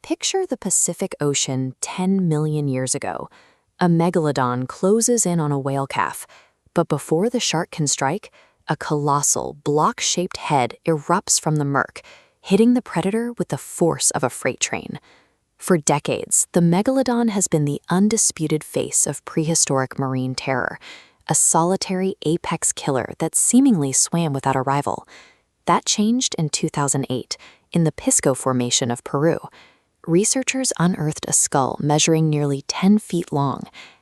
Picture the Pacific Ocean 10 million years ago. A megalodon closes in on a whale calf, but before the shark can strike, a colossal, block-shaped head erupts from the murk, hitting the predator with the force of a freight train. For decades, the megalodon has been the undisputed face of prehistoric marine terror, a solitary apex killer that seemingly swam without a rival. That changed in 2008, in the Pisco Formation of Peru. Researchers unearthed a skull measuring nearly 10 feet long,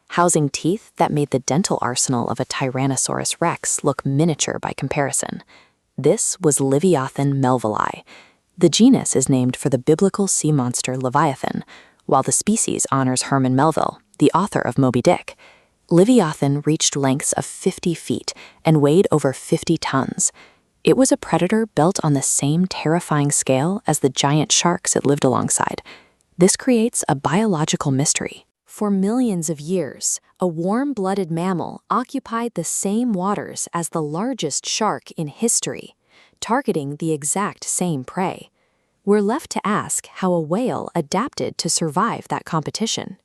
housing teeth that made the dental arsenal of a Tyrannosaurus Rex look miniature by comparison. This was Leviathan melvillei. The genus is named for the biblical sea monster Leviathan, while the species honors Herman Melville, the author of Moby Dick. Leviathan reached lengths of 50 feet and weighed over 50 tons. It was a predator built on the same terrifying scale as the giant sharks it lived alongside. This creates a biological mystery. For millions of years, a warm-blooded mammal occupied the same waters as the largest shark in history, targeting the exact same prey. We're left to ask how a whale adapted to survive that competition.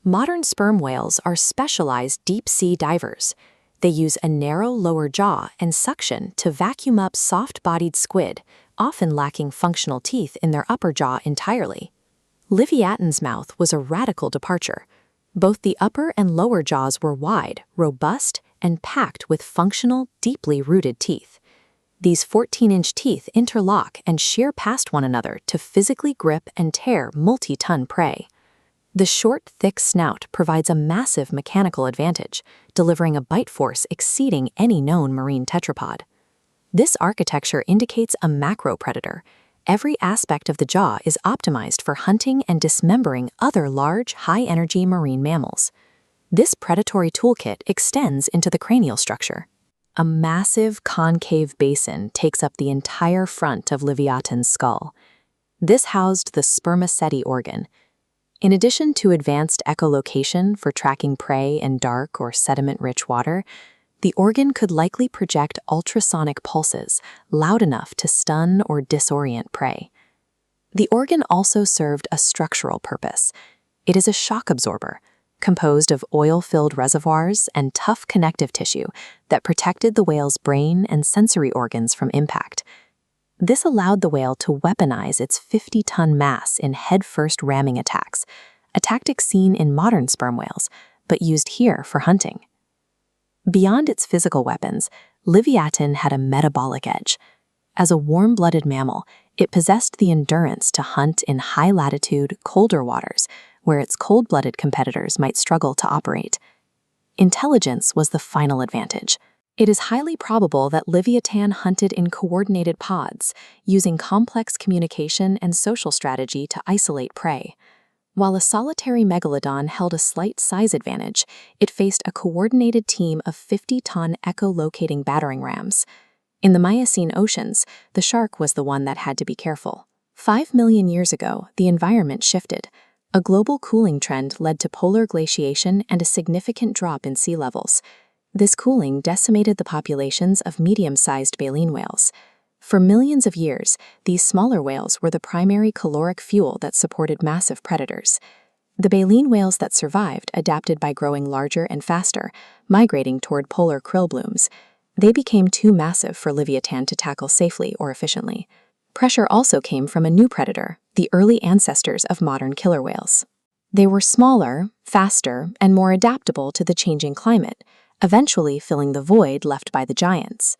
Modern sperm whales are specialized deep-sea divers. They use a narrow lower jaw and suction to vacuum up soft-bodied squid, often lacking functional teeth in their upper jaw entirely. Leviathan's mouth was a radical departure. Both the upper and lower jaws were wide, robust, and packed with functional, deeply rooted teeth. These 14-inch teeth interlock and shear past one another to physically grip and tear multi-ton prey. The short, thick snout provides a massive mechanical advantage, delivering a bite force exceeding any known marine tetrapod. This architecture indicates a macro-predator. Every aspect of the jaw is optimized for hunting and dismembering other large, high-energy marine mammals. This predatory toolkit extends into the cranial structure. A massive concave basin takes up the entire front of Leviathan's skull. This housed the Spermaceti Organ. In addition to advanced echolocation for tracking prey in dark or sediment-rich water, the organ could likely project ultrasonic pulses loud enough to stun or disorient prey. The organ also served a structural purpose. It is a shock absorber, composed of oil-filled reservoirs and tough connective tissue that protected the whale's brain and sensory organs from impact. This allowed the whale to weaponize its 50-ton mass in headfirst ramming attacks, a tactic seen in modern sperm whales, but used here for hunting. Beyond its physical weapons, Leviathan had a metabolic edge. As a warm-blooded mammal, it possessed the endurance to hunt in high-latitude, colder waters, where its cold-blooded competitors might struggle to operate. Intelligence was the final advantage. It is highly probable that Leviathan hunted in coordinated pods, using complex communication and social strategy to isolate prey. While a solitary megalodon held a slight size advantage, it faced a coordinated team of 50-ton echolocating battering rams. In the Miocene oceans, the shark was the one that had to be careful. 5 million years ago, the environment shifted. A global cooling trend led to polar glaciation and a significant drop in sea levels. This cooling decimated the populations of medium-sized baleen whales. For millions of years, these smaller whales were the primary caloric fuel that supported massive predators. The baleen whales that survived adapted by growing larger and faster, migrating toward polar krill blooms. They became too massive for Leviathan to tackle safely or efficiently. Pressure also came from a new predator, the early ancestors of modern killer whales. They were smaller, faster, and more adaptable to the changing climate, eventually filling the void left by the giants.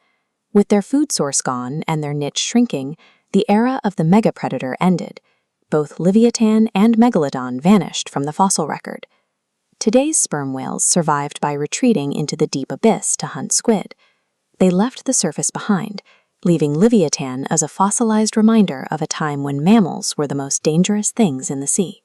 With their food source gone and their niche shrinking, the era of the mega-predator ended. Both Leviathan and Megalodon vanished from the fossil record. Today's sperm whales survived by retreating into the deep abyss to hunt squid. They left the surface behind, leaving Leviathan as a fossilized reminder of a time when mammals were the most dangerous things in the sea.